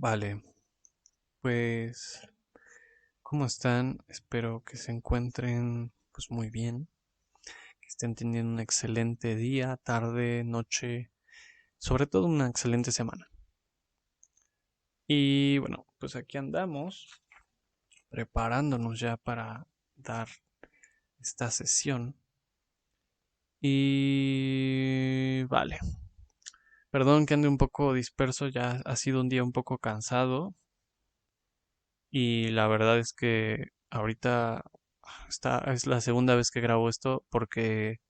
Vale, pues, ¿cómo están? Espero que se encuentren pues muy bien, que estén teniendo un excelente día, tarde, noche, sobre todo una excelente semana. Y bueno, pues aquí andamos preparándonos ya para dar esta sesión. Y vale, perdón que ande un poco disperso, ya ha sido un día un poco cansado y la verdad es que ahorita es la segunda vez que grabo esto porque,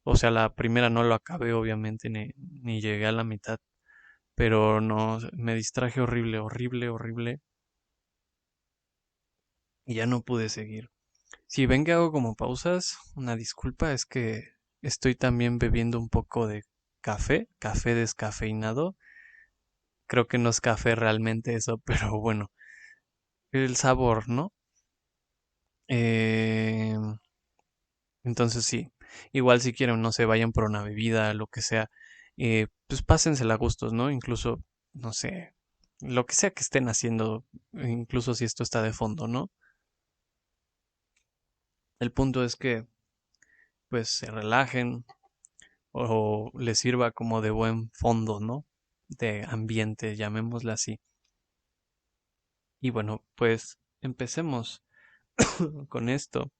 o sea, la primera no lo acabé obviamente ni llegué a la mitad, pero no, me distraje horrible, horrible, horrible y ya no pude seguir. Si ven que hago como pausas, una disculpa, es que estoy también bebiendo un poco de café descafeinado. Creo que no es café realmente eso, pero bueno, el sabor, ¿no? Eh, entonces sí, igual si quieren, no sé, vayan por una bebida, lo que sea, pues pásensela a gustos, ¿no? Incluso, no sé, lo que sea que estén haciendo, incluso si esto está de fondo, ¿no? El punto es que, pues, se relajen o les sirva como de buen fondo, ¿no? De ambiente, llamémosla así. Y bueno, pues empecemos con esto.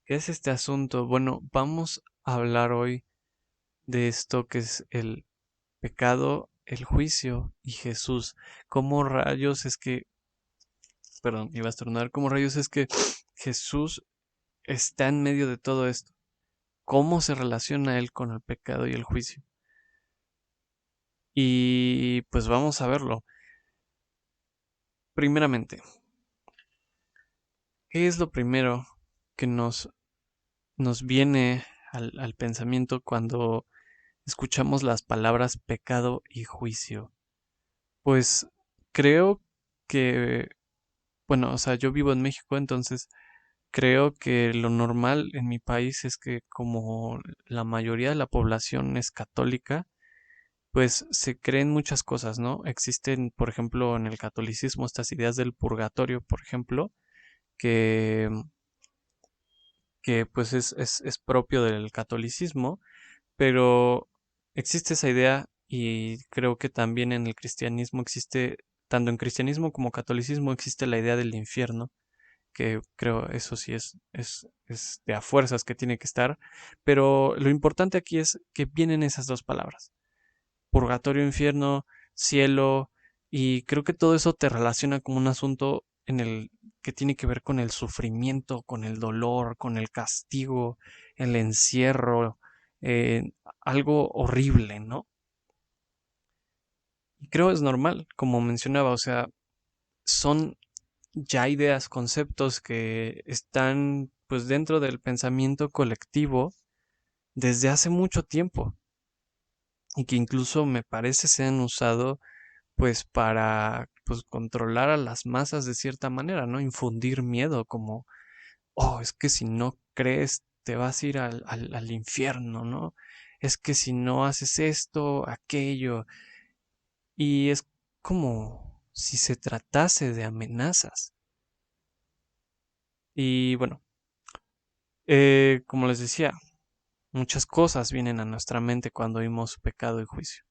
¿Qué es este asunto? Bueno, vamos a hablar hoy de esto que es el pecado, el juicio y Jesús. ¿Cómo rayos es que, perdón, iba a estornudar, cómo rayos es que Jesús está en medio de todo esto? ¿Cómo se relaciona él con el pecado y el juicio? Y pues vamos a verlo. Primeramente, ¿qué es lo primero que nos viene al pensamiento cuando escuchamos las palabras pecado y juicio? Pues creo que, bueno, o sea, yo vivo en México, entonces creo que lo normal en mi país es que como la mayoría de la población es católica, pues se creen muchas cosas, ¿no? Existen, por ejemplo, en el catolicismo estas ideas del purgatorio, por ejemplo, que, que pues es propio del catolicismo, pero existe esa idea y creo que también en el cristianismo existe, tanto en cristianismo como catolicismo existe la idea del infierno, que creo eso sí es de a fuerzas que tiene que estar, pero lo importante aquí es que vienen esas dos palabras, purgatorio, infierno, cielo, y creo que todo eso te relaciona como un asunto en el que tiene que ver con el sufrimiento, con el dolor, con el castigo, el encierro, algo horrible, ¿no? Y creo es normal, como mencionaba, o sea, son ya ideas, conceptos que están pues dentro del pensamiento colectivo desde hace mucho tiempo y que incluso me parece se han usado pues para pues controlar a las masas de cierta manera, ¿no? Infundir miedo como, oh, es que si no crees te vas a ir al infierno, ¿no? Es que si no haces esto, aquello, y es como si se tratase de amenazas. Y bueno, como les decía, muchas cosas vienen a nuestra mente cuando oímos pecado y juicio.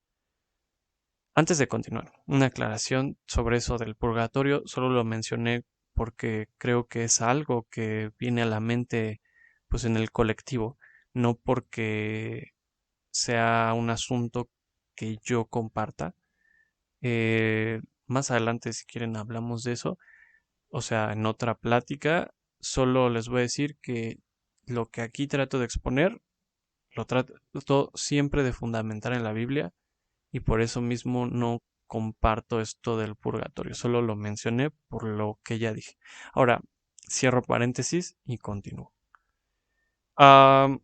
Antes de continuar, una aclaración sobre eso del purgatorio, solo lo mencioné porque creo que es algo que viene a la mente pues en el colectivo, no porque sea un asunto que yo comparta. Más adelante, si quieren, hablamos de eso. O sea, en otra plática, solo les voy a decir que lo que aquí trato de exponer, lo trato siempre de fundamentar en la Biblia y por eso mismo no comparto esto del purgatorio, solo lo mencioné por lo que ya dije. Ahora, cierro paréntesis y continúo. Ah,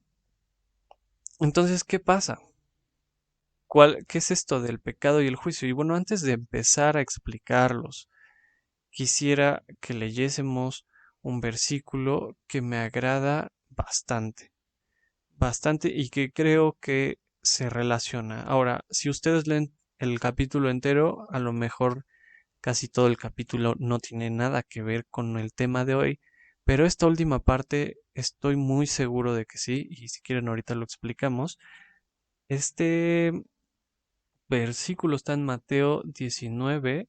entonces, ¿qué pasa? ¿Qué es esto del pecado y el juicio? Y bueno, antes de empezar a explicarlos, quisiera que leyésemos un versículo que me agrada bastante, bastante y que creo que se relaciona. Ahora, si ustedes leen el capítulo entero, a lo mejor casi todo el capítulo no tiene nada que ver con el tema de hoy, pero esta última parte estoy muy seguro de que sí, y si quieren ahorita lo explicamos. Este versículo está en Mateo 19,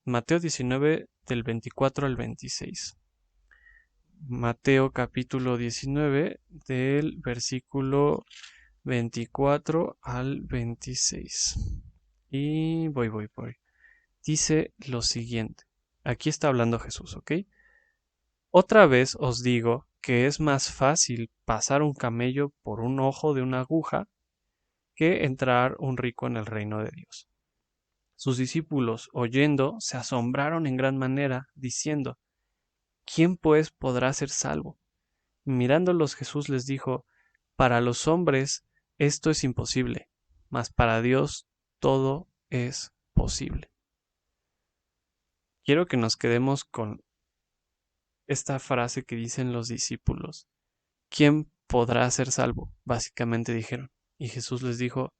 Mateo 19 del 24 al 26. Mateo capítulo 19 del versículo 24 al 26. Y voy. Dice lo siguiente. Aquí está hablando Jesús, ¿ok? Otra vez os digo que es más fácil pasar un camello por un ojo de una aguja que entrar un rico en el reino de Dios. Sus discípulos, oyendo, se asombraron en gran manera, diciendo, ¿quién pues podrá ser salvo? Mirándolos Jesús les dijo, para los hombres esto es imposible, mas para Dios todo es posible. Quiero que nos quedemos con esta frase que dicen los discípulos. ¿Quién podrá ser salvo? Básicamente dijeron. Y Jesús les dijo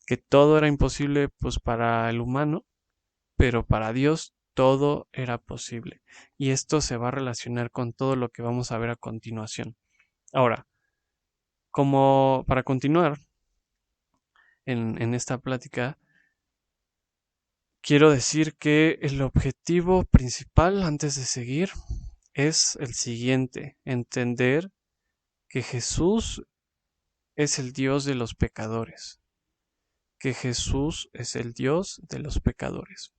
que todo era imposible pues para el humano, pero para Dios todo era posible. Y esto se va a relacionar con todo lo que vamos a ver a continuación. Ahora, como para continuar en esta plática, quiero decir que el objetivo principal antes de seguir es el siguiente, entender que Jesús es el Dios de los pecadores, que Jesús es el Dios de los pecadores.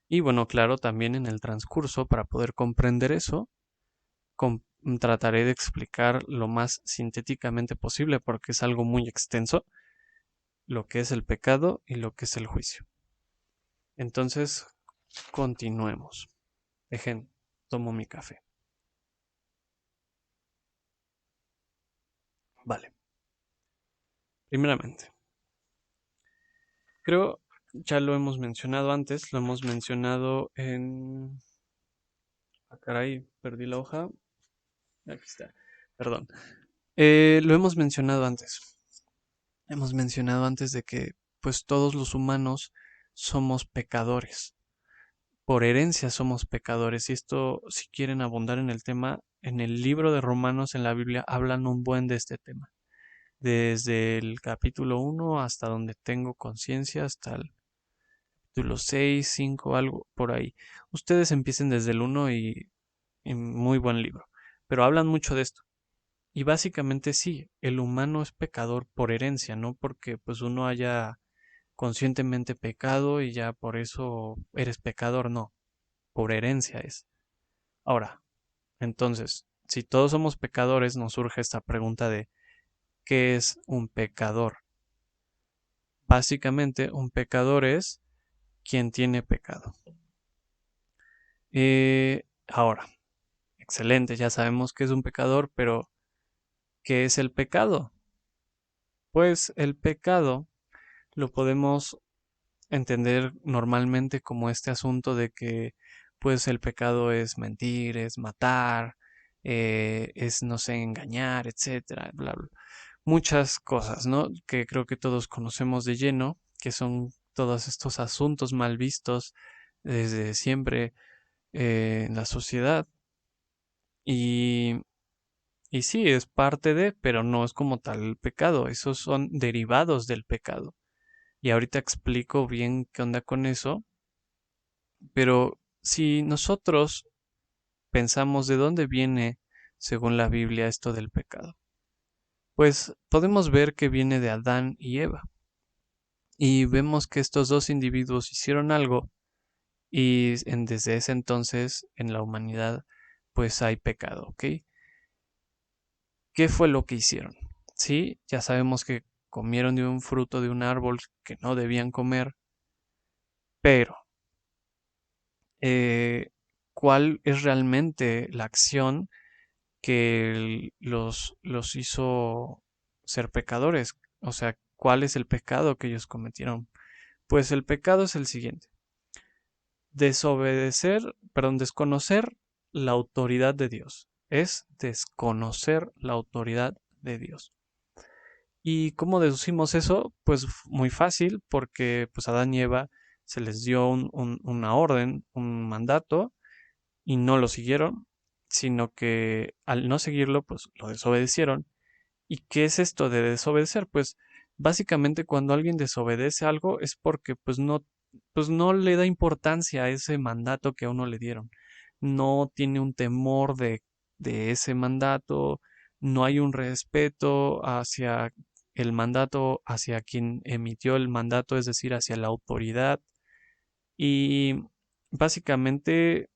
Y bueno, claro, también en el transcurso, para poder comprender eso, trataré de explicar lo más sintéticamente posible, porque es algo muy extenso, lo que es el pecado y lo que es el juicio. Entonces, continuemos. Tomo mi café. Vale. Primeramente, creo ya lo hemos mencionado antes, lo hemos mencionado en... Ah, caray, perdí la hoja. Aquí está. Perdón. Lo hemos mencionado antes. Hemos mencionado antes de que pues todos los humanos somos pecadores. Por herencia somos pecadores. Y esto, si quieren abundar en el tema, en el libro de Romanos en la Biblia hablan un buen de este tema. Desde el capítulo 1 hasta donde tengo conciencia, hasta el capítulo 6, 5, algo por ahí. Ustedes empiecen desde el 1 y muy buen libro. Pero hablan mucho de esto. Y básicamente sí, el humano es pecador por herencia, no porque pues uno haya conscientemente pecado y ya por eso eres pecador, no, por herencia es. Ahora, entonces, si todos somos pecadores, nos surge esta pregunta de ¿qué es un pecador? Básicamente, un pecador es quien tiene pecado. Ahora, excelente, ya sabemos que es un pecador, pero ¿qué es el pecado? Pues el pecado lo podemos entender normalmente como este asunto de que pues el pecado es mentir, es matar, es no sé, engañar, etcétera, bla, bla. Muchas cosas, ¿no? Que creo que todos conocemos de lleno, que son todos estos asuntos mal vistos desde siempre en la sociedad. Y, y sí, es parte de, pero no es como tal el pecado, esos son derivados del pecado. Y ahorita explico bien qué onda con eso. Pero si nosotros pensamos de dónde viene, según la Biblia, esto del pecado, pues podemos ver que viene de Adán y Eva. Y vemos que estos dos individuos hicieron algo y desde ese entonces en la humanidad pues hay pecado, ¿ok? ¿Qué fue lo que hicieron? Sí, ya sabemos que comieron de un fruto de un árbol que no debían comer, pero ¿cuál es realmente la acción que los hizo ser pecadores? O sea, ¿cuál es el pecado que ellos cometieron? Pues el pecado es el siguiente: desconocer la autoridad de Dios. Es desconocer la autoridad de Dios. ¿Y cómo deducimos eso? Pues muy fácil, porque pues a Adán y Eva se les dio una orden, un mandato, y no lo siguieron, sino que al no seguirlo, pues lo desobedecieron. ¿Y qué es esto de desobedecer? Pues básicamente cuando alguien desobedece algo es porque pues no le da importancia a ese mandato que a uno le dieron. No tiene un temor de ese mandato, no hay un respeto hacia el mandato, hacia quien emitió el mandato, es decir, hacia la autoridad. Y básicamente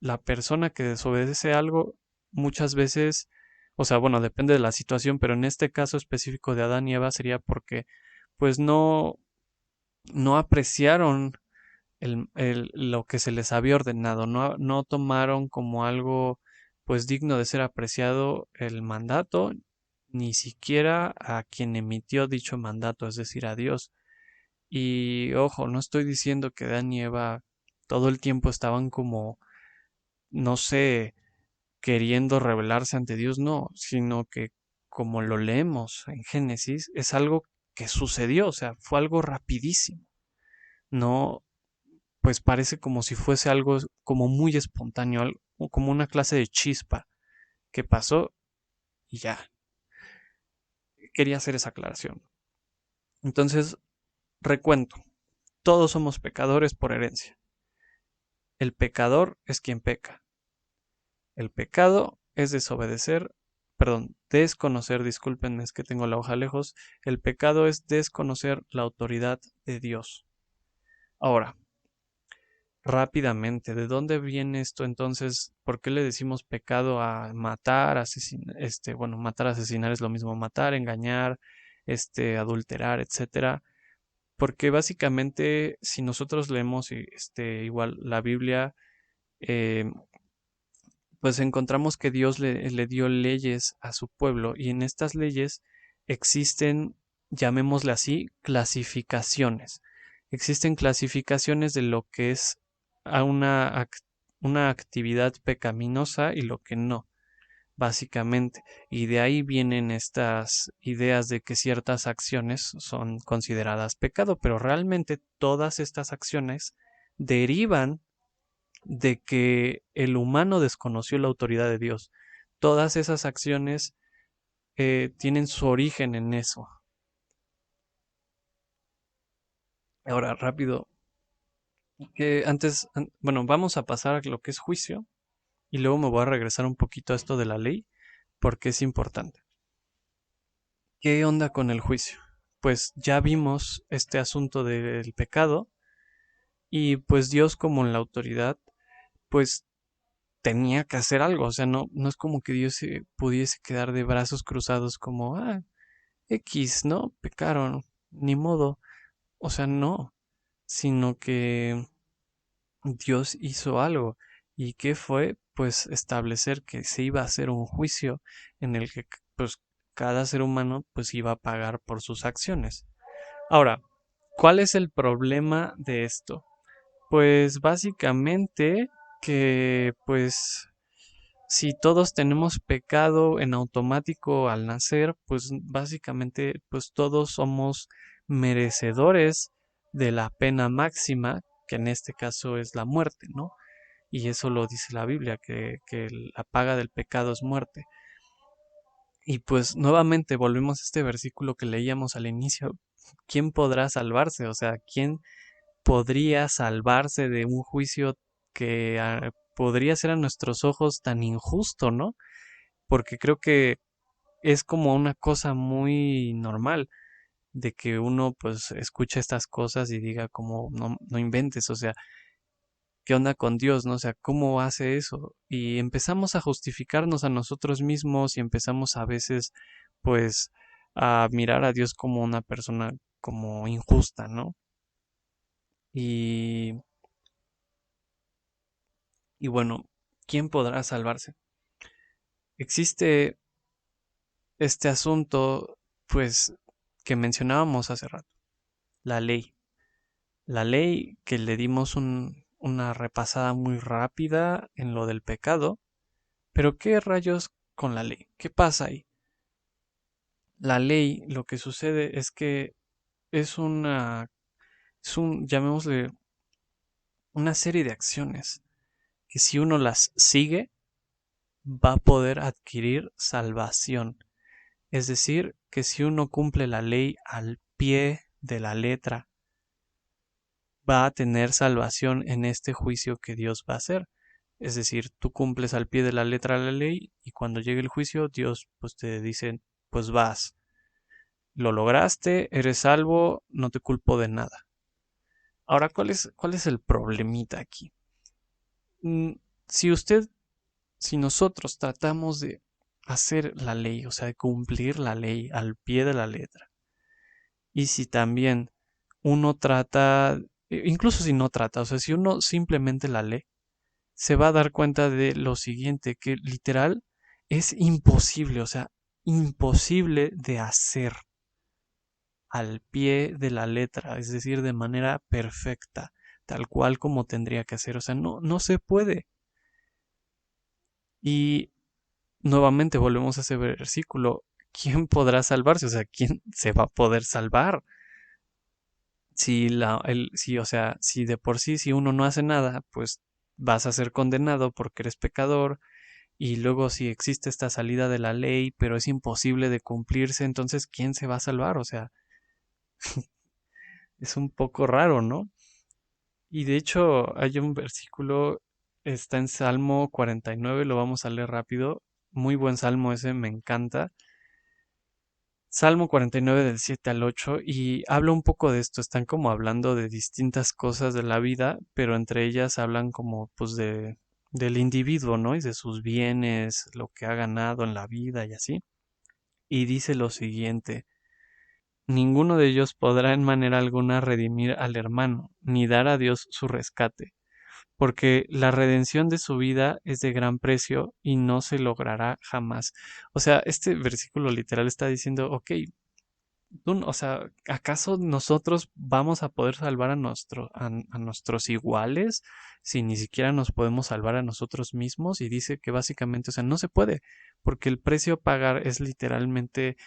la persona que desobedece algo muchas veces, o sea, bueno, depende de la situación, pero en este caso específico de Adán y Eva sería porque pues no apreciaron lo que se les había ordenado, no tomaron como algo pues digno de ser apreciado el mandato, ni siquiera a quien emitió dicho mandato, es decir, a Dios. Y ojo, no estoy diciendo que Adán y Eva todo el tiempo estaban como, no sé, queriendo revelarse ante Dios, no, sino que como lo leemos en Génesis, es algo que sucedió, o sea, fue algo rapidísimo. No, pues parece como si fuese algo como muy espontáneo, como una clase de chispa que pasó y ya. Quería hacer esa aclaración. Entonces, recuento, todos somos pecadores por herencia. El pecador es quien peca. El pecado es desobedecer, perdón, desconocer, disculpen, es que tengo la hoja lejos. El pecado es desconocer la autoridad de Dios. Ahora, rápidamente, ¿de dónde viene esto entonces? ¿Por qué le decimos pecado a matar, asesinar, bueno, matar, asesinar es lo mismo, matar, engañar, adulterar, etcétera? Porque básicamente, si nosotros leemos, igual la Biblia, eh, pues encontramos que Dios le dio leyes a su pueblo y en estas leyes existen, llamémosle así, clasificaciones. Existen clasificaciones de lo que es a una actividad pecaminosa y lo que no, básicamente. Y de ahí vienen estas ideas de que ciertas acciones son consideradas pecado, pero realmente todas estas acciones derivan de que el humano desconoció la autoridad de Dios. Todas esas acciones tienen su origen en eso. Ahora, rápido, que antes, bueno, vamos a pasar a lo que es juicio y luego me voy a regresar un poquito a esto de la ley porque es importante. ¿Qué onda con el juicio? Pues ya vimos este asunto del pecado y pues Dios como en la autoridad, pues tenía que hacer algo, o sea, no es como que Dios se pudiese quedar de brazos cruzados como, X, ¿no? Pecaron, ni modo. O sea, no, sino que Dios hizo algo. ¿Y qué fue? Pues establecer que se iba a hacer un juicio en el que pues cada ser humano pues iba a pagar por sus acciones. Ahora, ¿cuál es el problema de esto? Pues básicamente que pues si todos tenemos pecado en automático al nacer, pues básicamente pues todos somos merecedores de la pena máxima, que en este caso es la muerte, ¿no? Y eso lo dice la Biblia, que la paga del pecado es muerte. Y pues nuevamente volvemos a este versículo que leíamos al inicio. ¿Quién podrá salvarse? O sea, ¿quién podría salvarse de un juicio que podría ser a nuestros ojos tan injusto, ¿no? Porque creo que es como una cosa muy normal de que uno pues escucha estas cosas y diga como no inventes, o sea, ¿qué onda con Dios? ¿No? O sea, ¿cómo hace eso? Y empezamos a justificarnos a nosotros mismos y empezamos a veces pues a mirar a Dios como una persona como injusta, ¿no? Y, y bueno, ¿quién podrá salvarse? Existe este asunto pues que mencionábamos hace rato, la ley. La ley que le dimos una repasada muy rápida en lo del pecado, pero ¿qué rayos con la ley? ¿Qué pasa ahí? La ley, lo que sucede es que es llamémosle, una serie de acciones que si uno las sigue, va a poder adquirir salvación. Es decir, que si uno cumple la ley al pie de la letra, va a tener salvación en este juicio que Dios va a hacer. Es decir, tú cumples al pie de la letra la ley y cuando llegue el juicio, Dios pues te dice, pues vas, lo lograste, eres salvo, no te culpo de nada. Ahora, ¿cuál es el problemita aquí? Mm, Si usted, si nosotros tratamos de hacer la ley, o sea, de cumplir la ley al pie de la letra, y si también uno trata, incluso si no trata, o sea, si uno simplemente la lee, se va a dar cuenta de lo siguiente, que literal es imposible, o sea, imposible de hacer al pie de la letra, es decir, de manera perfecta, tal cual como tendría que hacer, o sea, no se puede. Y nuevamente volvemos a ese versículo, ¿quién podrá salvarse? O sea, ¿quién se va a poder salvar? O sea, si de por sí, si uno no hace nada, pues vas a ser condenado porque eres pecador, y luego si existe esta salida de la ley, pero es imposible de cumplirse, entonces ¿quién se va a salvar? O sea, es un poco raro, ¿no? Y de hecho hay un versículo, está en Salmo 49, lo vamos a leer rápido, muy buen salmo ese, me encanta. Salmo 49 del 7 al 8 y habla un poco de esto, están como hablando de distintas cosas de la vida, pero entre ellas hablan como pues del individuo, ¿no? Y de sus bienes, lo que ha ganado en la vida y así. Y dice lo siguiente: ninguno de ellos podrá en manera alguna redimir al hermano, ni dar a Dios su rescate, porque la redención de su vida es de gran precio y no se logrará jamás. O sea, este versículo literal está diciendo, ok, o sea, ¿acaso nosotros vamos a poder salvar a nuestros iguales si ni siquiera nos podemos salvar a nosotros mismos? Y dice que básicamente, o sea, no se puede, porque el precio a pagar es literalmente,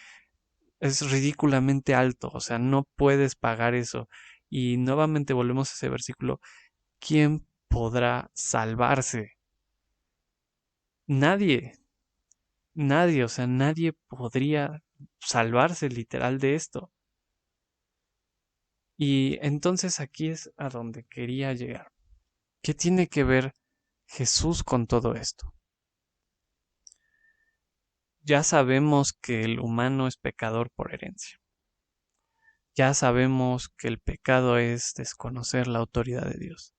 es ridículamente alto, o sea, no puedes pagar eso. Y nuevamente volvemos a ese versículo, ¿quién podrá salvarse? Nadie, nadie, o sea, nadie podría salvarse literal de esto. Y entonces aquí es a donde quería llegar. ¿Qué tiene que ver Jesús con todo esto? Ya sabemos que el humano es pecador por herencia. Ya sabemos que el pecado es desconocer la autoridad de Dios.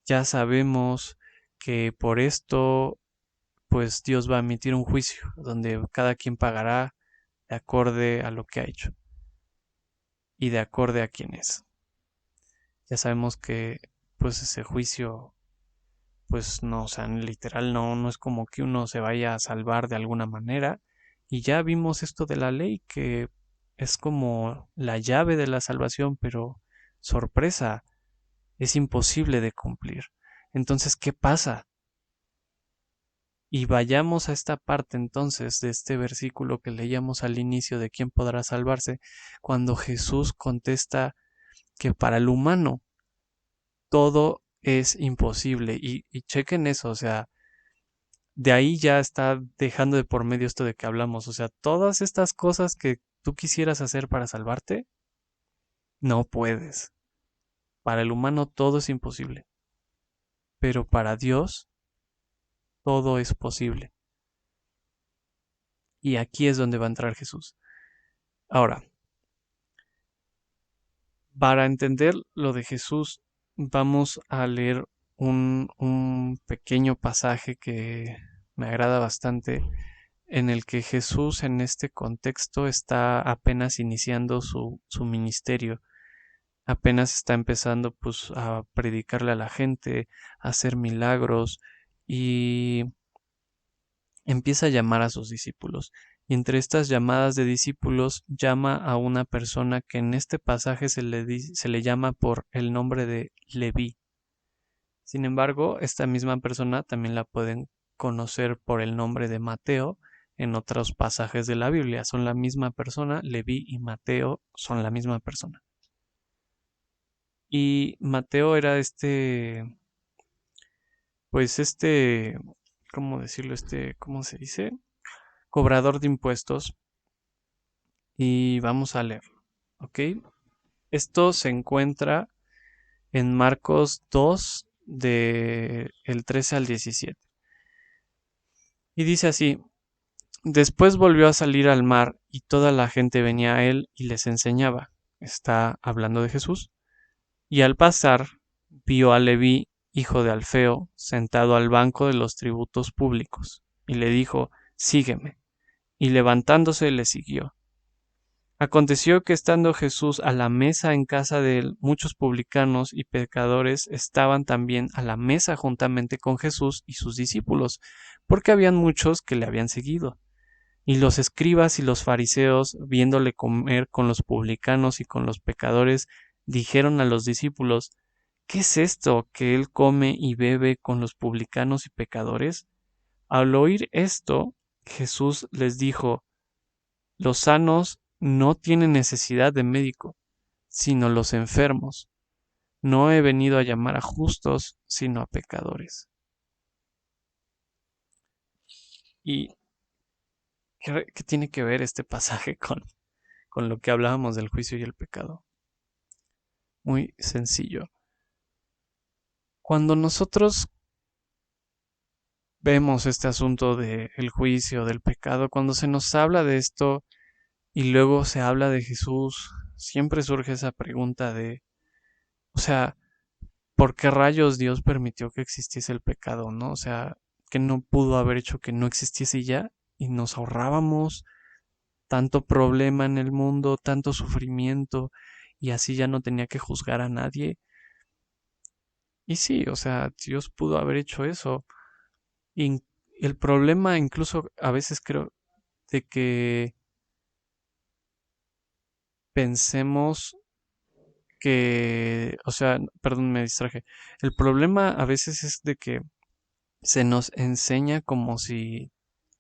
Ya sabemos que por esto, pues Dios va a emitir un juicio donde cada quien pagará de acorde a lo que ha hecho y de acorde a quién es. Ya sabemos que pues ese juicio pues no, o sea, literal no es como que uno se vaya a salvar de alguna manera. Y ya vimos esto de la ley, que es como la llave de la salvación, pero sorpresa, es imposible de cumplir. Entonces, ¿qué pasa? Y vayamos a esta parte entonces de este versículo que leíamos al inicio de quién podrá salvarse, cuando Jesús contesta que para el humano todo es imposible. Y chequen eso, o sea, de ahí ya está dejando de por medio esto de que hablamos. O sea, todas estas cosas que tú quisieras hacer para salvarte, no puedes. Para el humano todo es imposible, pero para Dios todo es posible. Y aquí es donde va a entrar Jesús. Ahora, para entender lo de Jesús, vamos a leer un pequeño pasaje que me agrada bastante, en el que Jesús en este contexto está apenas iniciando su ministerio, apenas está empezando pues a predicarle a la gente, a hacer milagros y empieza a llamar a sus discípulos. Y entre estas llamadas de discípulos llama a una persona que en este pasaje se le llama por el nombre de Leví. Sin embargo, esta misma persona también la pueden conocer por el nombre de Mateo, en otros pasajes de la Biblia. Son la misma persona, Leví y Mateo son la misma persona. Y Mateo era pues ¿cómo decirlo? ¿Cómo se dice? Cobrador de impuestos. Y vamos a leerlo, ¿ok? Esto se encuentra en Marcos 2, de el 13 al 17. Y dice así: Después volvió a salir al mar y toda la gente venía a él y les enseñaba. Está hablando de Jesús. Y al pasar, vio a Leví, hijo de Alfeo, sentado al banco de los tributos públicos, y le dijo: Sígueme. Y levantándose le siguió. Aconteció que estando Jesús a la mesa en casa de él, muchos publicanos y pecadores estaban también a la mesa juntamente con Jesús y sus discípulos, porque habían muchos que le habían seguido. Y los escribas y los fariseos, viéndole comer con los publicanos y con los pecadores, dijeron a los discípulos: ¿Qué es esto que él come y bebe con los publicanos y pecadores? Al oír esto, Jesús les dijo: Los sanos no tienen necesidad de médico, sino los enfermos. No he venido a llamar a justos, sino a pecadores. ¿Y qué tiene que ver este pasaje con lo que hablábamos del juicio y el pecado? Muy sencillo. Cuando nosotros vemos este asunto del juicio, del pecado, cuando se nos habla de esto y luego se habla de Jesús, siempre surge esa pregunta o sea, ¿por qué rayos Dios permitió que existiese el pecado, no? O sea, que no pudo haber hecho que no existiese ya y nos ahorrábamos tanto problema en el mundo, tanto sufrimiento, y así ya no tenía que juzgar a nadie. Y sí, o sea, Dios pudo haber hecho eso. Y el problema, incluso a veces creo, de que pensemos o sea, perdón, me distraje. El problema a veces es de que se nos enseña como si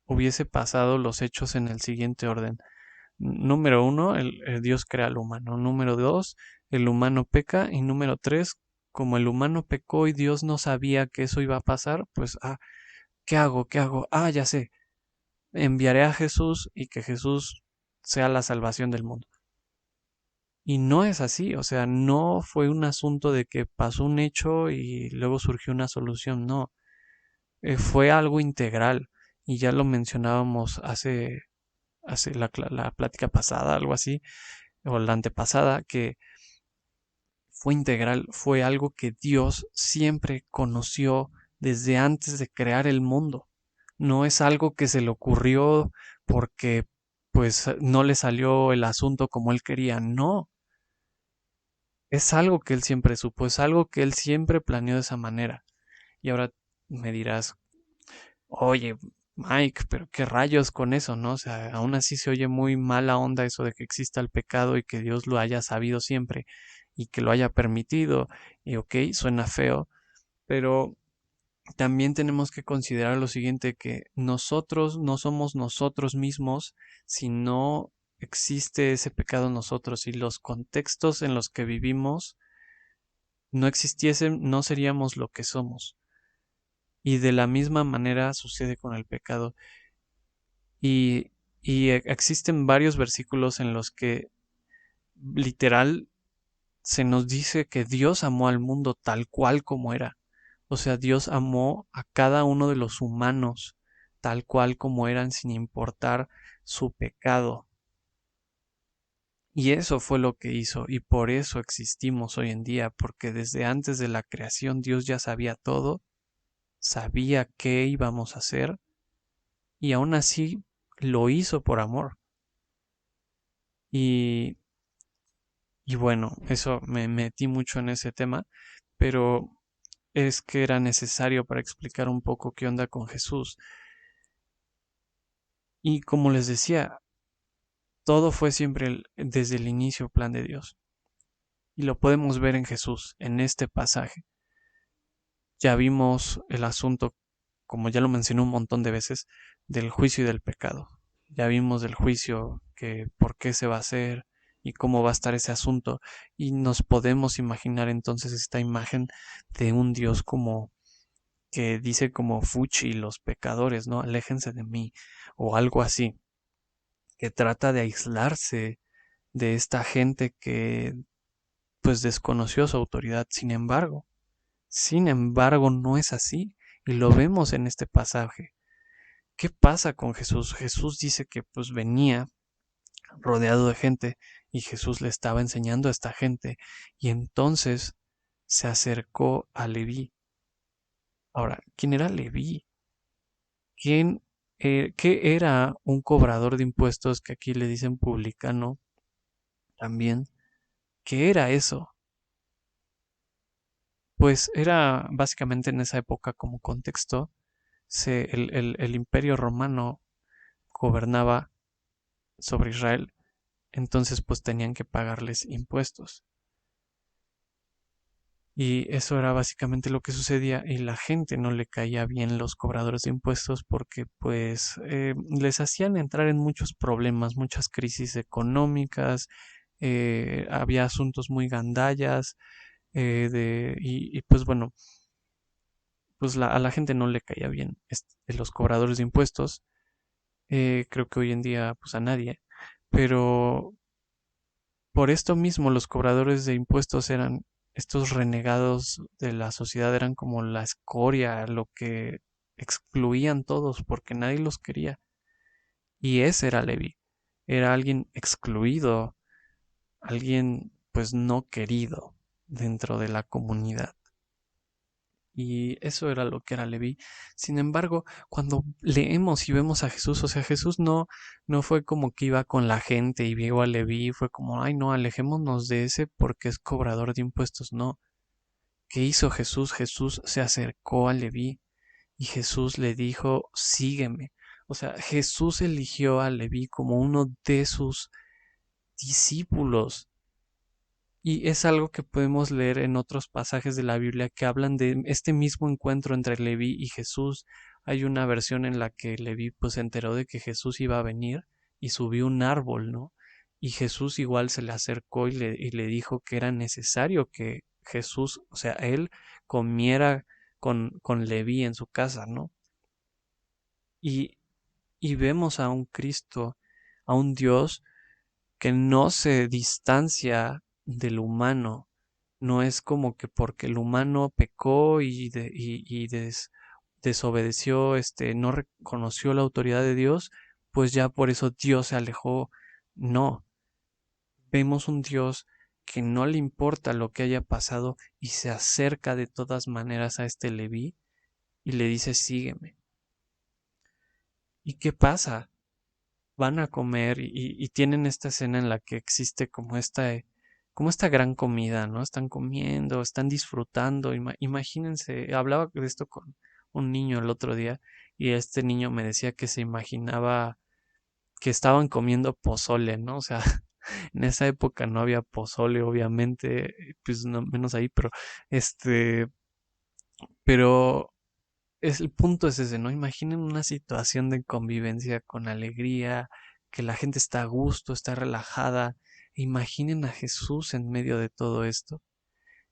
hubiese pasado los hechos en el siguiente orden. Número uno, el Dios crea al humano. Número dos, el humano peca. Y número tres, como el humano pecó y Dios no sabía que eso iba a pasar, pues, ¿qué hago? ¿Qué hago? Ya sé, enviaré a Jesús y que Jesús sea la salvación del mundo. Y no es así, o sea, no fue un asunto de que pasó un hecho y luego surgió una solución, no, fue algo integral y ya lo mencionábamos hace la plática pasada, algo así, o la antepasada, que fue integral, fue algo que Dios siempre conoció desde antes de crear el mundo. No es algo que se le ocurrió porque pues no le salió el asunto como él quería, no. Es algo que él siempre supo, es algo que él siempre planeó de esa manera. Y ahora me dirás: oye, Mike, pero qué rayos con eso, ¿no? O sea, aún así se oye muy mala onda eso de que exista el pecado y que Dios lo haya sabido siempre y que lo haya permitido. Y ok, suena feo, pero también tenemos que considerar lo siguiente, que nosotros no somos nosotros mismos si no existe ese pecado en nosotros y los contextos en los que vivimos no existiesen, no seríamos lo que somos. Y de la misma manera sucede con el pecado. Y, existen varios versículos en los que literal se nos dice que Dios amó al mundo tal cual como era. O sea, Dios amó a cada uno de los humanos tal cual como eran, sin importar su pecado. Y eso fue lo que hizo, y por eso existimos hoy en día, porque desde antes de la creación Dios ya sabía todo, sabía qué íbamos a hacer, y aún así lo hizo por amor. Y, y bueno, eso me metí mucho en ese tema, pero es que era necesario para explicar un poco qué onda con Jesús. Y como les decía, todo fue siempre desde el inicio plan de Dios. Y lo podemos ver en Jesús, en este pasaje. Ya vimos el asunto como ya lo mencioné un montón de veces, del juicio y del pecado. Ya vimos del juicio, que por qué se va a hacer y cómo va a estar ese asunto, y nos podemos imaginar entonces esta imagen de un Dios como que dice como fuchi los pecadores, ¿no? Aléjense de mí, o algo así, que trata de aislarse de esta gente que pues desconoció su autoridad. Sin embargo, no es así, y lo vemos en este pasaje. ¿Qué pasa con Jesús? Jesús dice que pues venía rodeado de gente y Jesús le estaba enseñando a esta gente, y entonces se acercó a Leví. Ahora, ¿quién era Leví? ¿Quién, ¿Qué era un cobrador de impuestos, que aquí le dicen publicano también? ¿Qué era eso? Pues era básicamente en esa época, como contexto, el imperio romano gobernaba sobre Israel, entonces pues tenían que pagarles impuestos. Y eso era básicamente lo que sucedía, y la gente no le caía bien los cobradores de impuestos porque pues les hacían entrar en muchos problemas, muchas crisis económicas, había asuntos muy gandallas, y pues bueno, pues a la gente no le caía bien los cobradores de impuestos. Creo que hoy en día pues a nadie, pero por esto mismo los cobradores de impuestos eran estos renegados de la sociedad, eran como la escoria, lo que excluían todos porque nadie los quería. Y ese era Levi, era alguien excluido, alguien pues no querido dentro de la comunidad. Y eso era lo que era Leví. Sin embargo, cuando leemos y vemos a Jesús, o sea, Jesús no fue como que iba con la gente y vio a Leví, fue como, ay no, alejémonos de ese porque es cobrador de impuestos. No. ¿Qué hizo Jesús? Jesús se acercó a Leví y Jesús le dijo, sígueme. O sea, Jesús eligió a Leví como uno de sus discípulos. Y es algo que podemos leer en otros pasajes de la Biblia que hablan de este mismo encuentro entre Leví y Jesús. Hay una versión en la que Leví pues se enteró de que Jesús iba a venir y subió un árbol, ¿no? Y Jesús igual se le acercó y le dijo que era necesario que Jesús, o sea, él comiera con Leví en su casa, ¿no? Y, y vemos a un Cristo, a un Dios que no se distancia del humano. No es como que porque el humano pecó y desobedeció, no reconoció la autoridad de Dios, pues ya por eso Dios se alejó. No, vemos un Dios que no le importa lo que haya pasado y se acerca de todas maneras a este Leví y le dice, sígueme. ¿Y qué pasa? Van a comer y tienen esta escena en la que existe como esta gran comida, ¿no? Están comiendo, están disfrutando. Imagínense, hablaba de esto con un niño el otro día y este niño me decía que se imaginaba que estaban comiendo pozole, ¿no? O sea, en esa época no había pozole, obviamente, pues no menos ahí, pero el punto es ese, ¿no? Imaginen una situación de convivencia con alegría, que la gente está a gusto, está relajada. Imaginen a Jesús en medio de todo esto.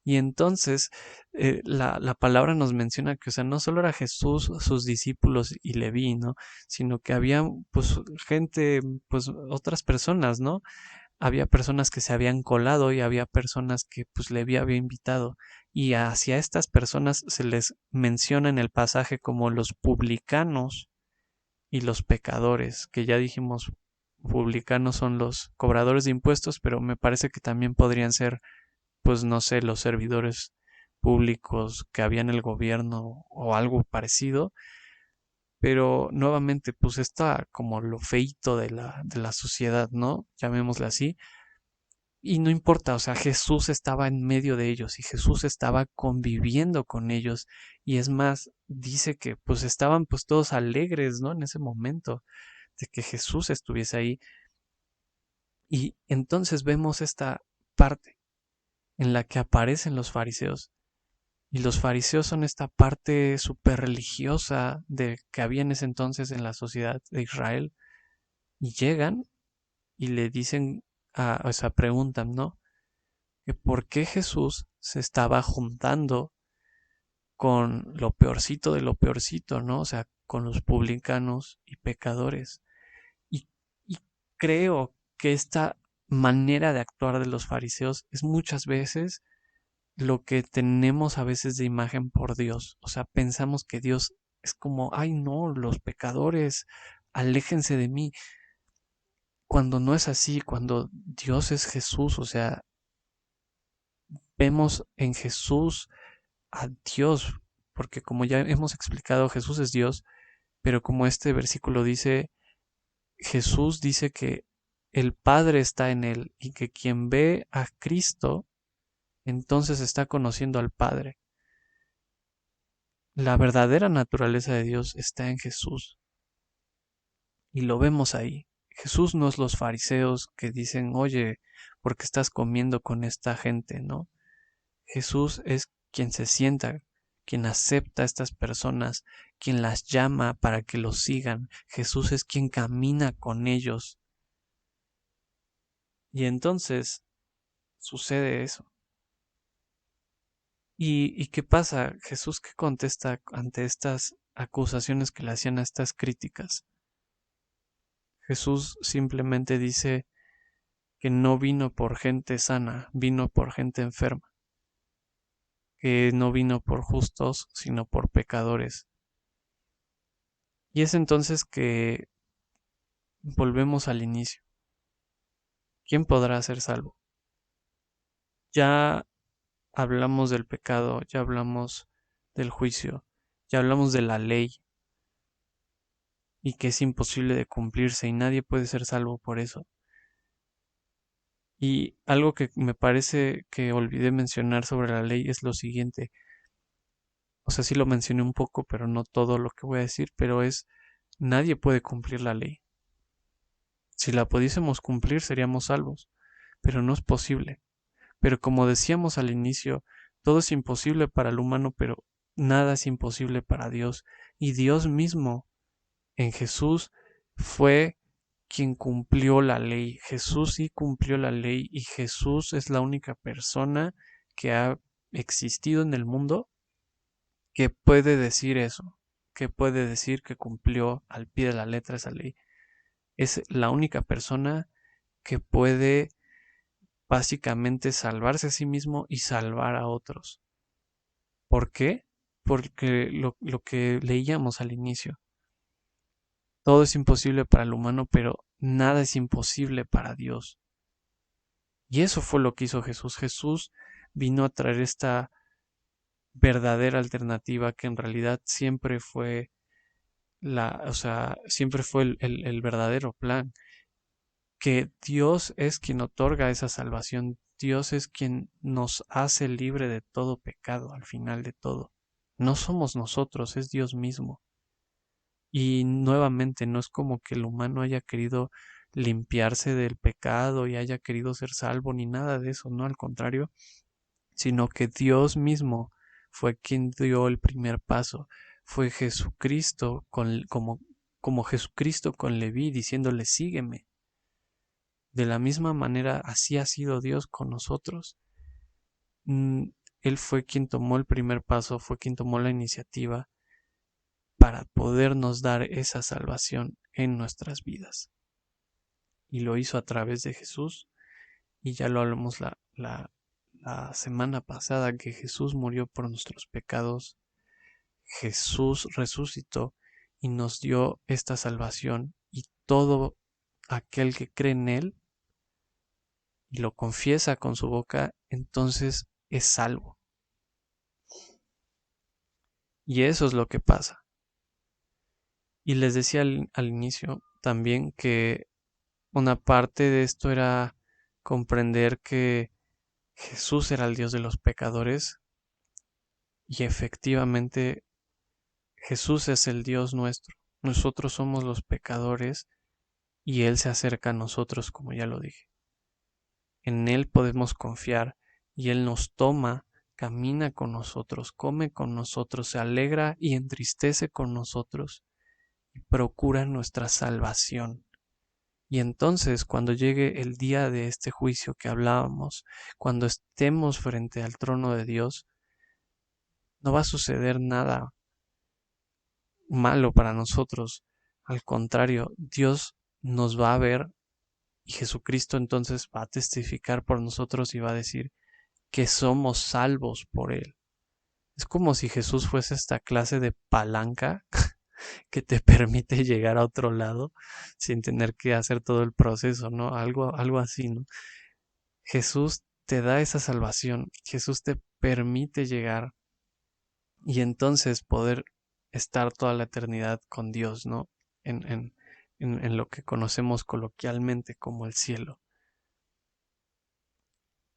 Y entonces la palabra nos menciona que, o sea, no solo era Jesús, sus discípulos y Leví, ¿no? Sino que había, pues, gente, pues, otras personas, ¿no? Había personas que se habían colado y había personas que pues Leví había invitado, y hacia estas personas se les menciona en el pasaje como los publicanos y los pecadores, que ya dijimos publicanos son los cobradores de impuestos, pero me parece que también podrían ser pues no sé, los servidores públicos que había en el gobierno o algo parecido, pero nuevamente pues está como lo feito de la sociedad, ¿no? Llamémosle así. Y no importa, o sea, Jesús estaba en medio de ellos y Jesús estaba conviviendo con ellos. Y es más, dice que pues estaban pues todos alegres, ¿no? En ese momento de que Jesús estuviese ahí. Y entonces vemos esta parte en la que aparecen los fariseos Y los fariseos son esta parte súper religiosa de que había en ese entonces en la sociedad de Israel. Y llegan y le dicen, o sea, preguntan, ¿no? Que por qué Jesús se estaba juntando con lo peorcito de lo peorcito, ¿no? O sea, con los publicanos y pecadores. Y, y creo que esta manera de actuar de los fariseos es muchas veces lo que tenemos a veces de imagen por Dios. O sea, pensamos que Dios es como, ay no, los pecadores, aléjense de mí. Cuando no es así, cuando Dios es Jesús, o sea, vemos en Jesús a Dios, porque como ya hemos explicado, Jesús es Dios, pero como este versículo dice, Jesús dice que el Padre está en él y que quien ve a Cristo, entonces está conociendo al Padre. La verdadera naturaleza de Dios está en Jesús y lo vemos ahí. Jesús no es los fariseos que dicen, oye, ¿por qué estás comiendo con esta gente? ¿No? Jesús es quien se sienta, quien acepta a estas personas, quien las llama para que los sigan. Jesús es quien camina con ellos. Y entonces sucede eso. ¿Y qué pasa? Jesús qué contesta ante estas acusaciones que le hacían a estas críticas. Jesús simplemente dice que no vino por gente sana, vino por gente enferma, que no vino por justos, sino por pecadores. Y es entonces que volvemos al inicio. ¿Quién podrá ser salvo? Ya hablamos del pecado, ya hablamos del juicio, ya hablamos de la ley y que es imposible de cumplirse y nadie puede ser salvo por eso. Y algo que me parece que olvidé mencionar sobre la ley es lo siguiente. O sea, sí lo mencioné un poco, pero no todo lo que voy a decir, pero es nadie puede cumplir la ley. Si la pudiésemos cumplir seríamos salvos, pero no es posible. Pero como decíamos al inicio, todo es imposible para el humano, pero nada es imposible para Dios. Y Dios mismo en Jesús fue quien cumplió la ley. Jesús sí cumplió la ley y Jesús es la única persona que ha existido en el mundo que puede decir eso, que puede decir que cumplió al pie de la letra esa ley. Es la única persona que puede básicamente salvarse a sí mismo y salvar a otros. ¿Por qué? Porque lo que leíamos al inicio. Todo es imposible para el humano, pero nada es imposible para Dios. Y eso fue lo que hizo Jesús. Jesús vino a traer esta verdadera alternativa que en realidad siempre fue o sea, siempre fue el verdadero plan. Que Dios es quien otorga esa salvación. Dios es quien nos hace libre de todo pecado al final de todo. No somos nosotros, es Dios mismo. Y nuevamente no es como que el humano haya querido limpiarse del pecado y haya querido ser salvo ni nada de eso, no, al contrario, sino que Dios mismo fue quien dio el primer paso. Fue Jesucristo como Jesucristo con Leví diciéndole sígueme. De la misma manera así ha sido Dios con nosotros. Él fue quien tomó el primer paso, fue quien tomó la iniciativa para podernos dar esa salvación en nuestras vidas. Y lo hizo a través de Jesús. Y ya lo hablamos la semana pasada, que Jesús murió por nuestros pecados. Jesús resucitó y nos dio esta salvación. Y todo aquel que cree en Él y lo confiesa con su boca, entonces es salvo. Y eso es lo que pasa. Y les decía al inicio también que una parte de esto era comprender que Jesús era el Dios de los pecadores y efectivamente Jesús es el Dios nuestro. Nosotros somos los pecadores y Él se acerca a nosotros, como ya lo dije. En Él podemos confiar y Él nos toma camina con nosotros, come con nosotros, se alegra y entristece con nosotros y procura nuestra salvación. Y entonces, cuando llegue el día de este juicio que hablábamos, cuando estemos frente al trono de Dios, no va a suceder nada malo para nosotros. Al contrario, Dios nos va a ver y Jesucristo entonces va a testificar por nosotros y va a decir que somos salvos por Él. Es como si Jesús fuese esta clase de palanca que te permite llegar a otro lado sin tener que hacer todo el proceso, ¿no? Algo así, ¿no? Jesús te da esa salvación, Jesús te permite llegar y entonces poder estar toda la eternidad con Dios, ¿no? En, en, en lo que conocemos coloquialmente como el cielo.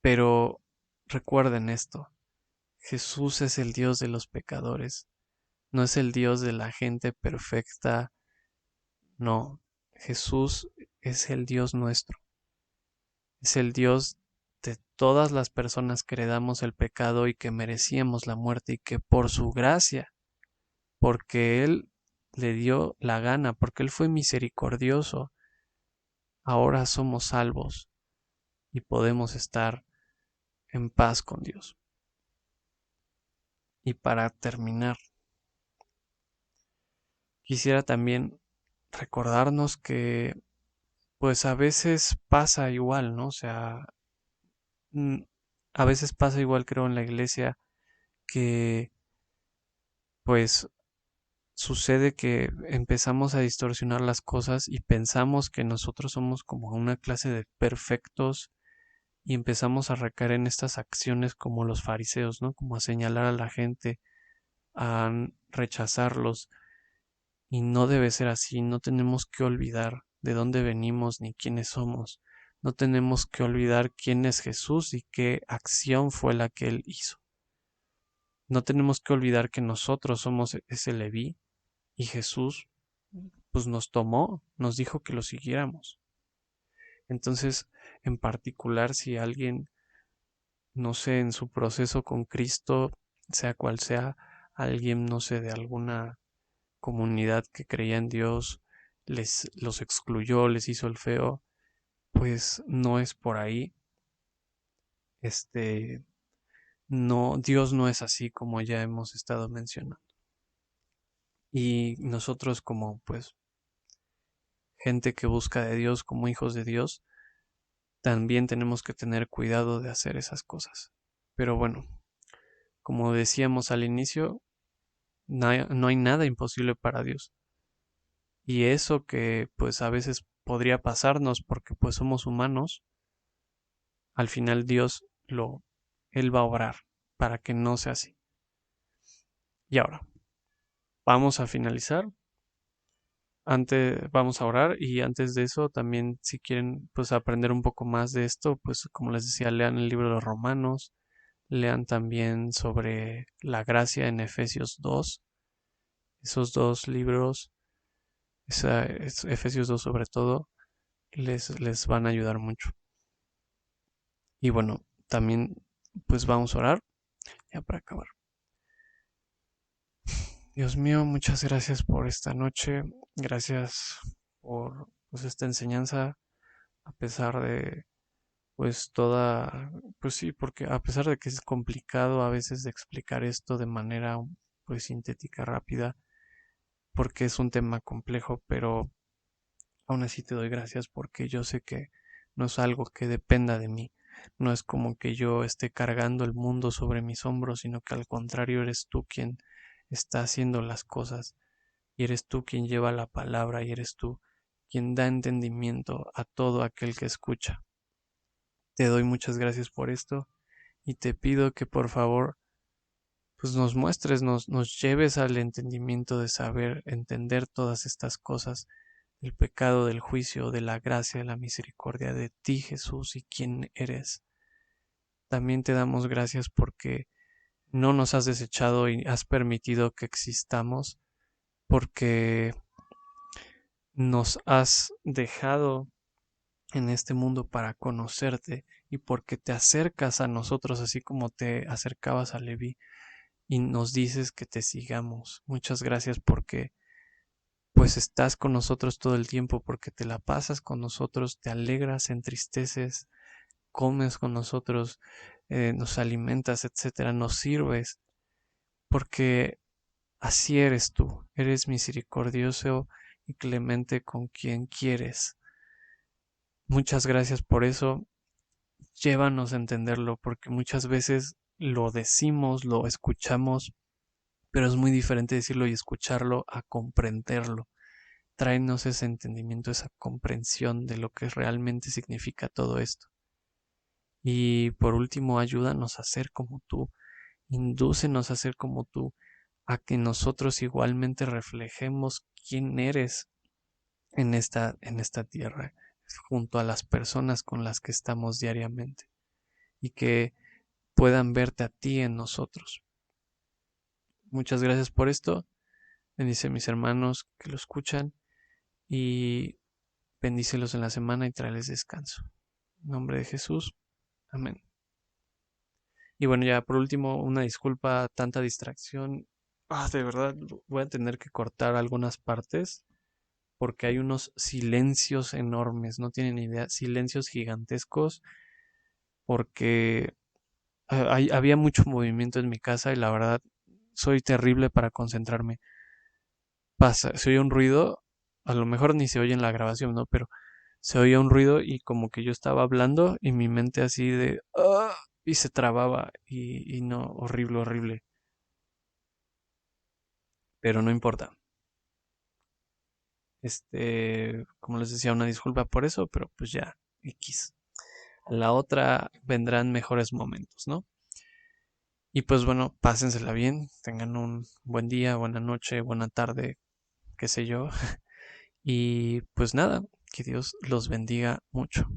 Pero recuerden esto, Jesús es el Dios de los pecadores, no es el Dios de la gente perfecta, no, Jesús es el Dios nuestro, es el Dios de todas las personas que heredamos el pecado y que merecíamos la muerte y que por su gracia, porque Él le dio la gana, porque Él fue misericordioso, ahora somos salvos y podemos estar en paz con Dios. Y para terminar, quisiera también recordarnos que pues a veces pasa igual, ¿no? O sea, a veces pasa igual creo en la iglesia que pues sucede que empezamos a distorsionar las cosas y pensamos que nosotros somos como una clase de perfectos y empezamos a recaer en estas acciones como los fariseos, ¿no? Como a señalar a la gente, a rechazarlos. Y no debe ser así, no tenemos que olvidar de dónde venimos ni quiénes somos. No tenemos que olvidar quién es Jesús y qué acción fue la que Él hizo. No tenemos que olvidar que nosotros somos ese Leví y Jesús pues nos tomó, nos dijo que lo siguiéramos. Entonces, en particular, si alguien, no sé, en su proceso con Cristo, sea cual sea, alguien, no sé, de alguna comunidad que creía en Dios, los excluyó, les hizo el feo, pues no es por ahí. Este, no, Dios no es así como ya hemos estado mencionando. Y nosotros como pues gente que busca de Dios, como hijos de Dios, también tenemos que tener cuidado de hacer esas cosas. Pero bueno, como decíamos al inicio, no hay nada imposible para Dios. Y eso que pues a veces podría pasarnos porque pues somos humanos, al final Él va a obrar para que no sea así. Y ahora, vamos a finalizar. Antes vamos a orar y antes de eso también si quieren pues aprender un poco más de esto, pues como les decía, lean el libro de los Romanos, lean también sobre la gracia en Efesios 2. Esos dos libros, Efesios 2 sobre todo, les van a ayudar mucho. Y bueno, también pues vamos a orar ya para acabar. Dios mío, muchas gracias por esta noche, gracias por pues, esta enseñanza, a pesar de pues toda, pues sí, porque a pesar de que es complicado a veces de explicar esto de manera pues sintética, rápida, porque es un tema complejo, pero aún así te doy gracias porque yo sé que no es algo que dependa de mí, no es como que yo esté cargando el mundo sobre mis hombros, sino que al contrario eres tú quien está haciendo las cosas y eres tú quien lleva la palabra y eres tú quien da entendimiento a todo aquel que escucha. Te doy muchas gracias por esto y te pido que por favor pues nos muestres, nos lleves al entendimiento de saber entender todas estas cosas, del pecado, del juicio, de la gracia, de la misericordia de ti Jesús y quién eres. También te damos gracias porque no nos has desechado y has permitido que existamos, porque nos has dejado en este mundo para conocerte y porque te acercas a nosotros así como te acercabas a Leví y nos dices que te sigamos. Muchas gracias porque pues estás con nosotros todo el tiempo, porque te la pasas con nosotros, te alegras, entristeces, comes con nosotros, nos alimentas, etcétera, nos sirves, porque así eres tú, eres misericordioso y clemente con quien quieres. Muchas gracias por eso. Llévanos a entenderlo, porque muchas veces lo decimos, lo escuchamos, pero es muy diferente decirlo y escucharlo a comprenderlo. Tráenos ese entendimiento, esa comprensión de lo que realmente significa todo esto. Y por último, ayúdanos a ser como tú, indúcenos a ser como tú, a que nosotros igualmente reflejemos quién eres en esta tierra, junto a las personas con las que estamos diariamente, y que puedan verte a ti en nosotros. Muchas gracias por esto. Bendice a mis hermanos que lo escuchan y bendícelos en la semana y tráeles descanso. En nombre de Jesús. Amén. Y bueno, ya por último, una disculpa, tanta distracción. De verdad, voy a tener que cortar algunas partes porque hay unos silencios enormes, no tienen idea, silencios gigantescos porque había mucho movimiento en mi casa y la verdad soy terrible para concentrarme. Se oye un ruido, a lo mejor ni se oye en la grabación, ¿no? Pero se oía un ruido y como que yo estaba hablando y mi mente así de y se trababa y no, horrible, horrible. Pero no importa. Como les decía, una disculpa por eso, pero pues ya, X. A la otra vendrán mejores momentos, ¿no? Y pues bueno, pásensela bien, tengan un buen día, buena noche, buena tarde, qué sé yo. Y pues nada, que Dios los bendiga mucho.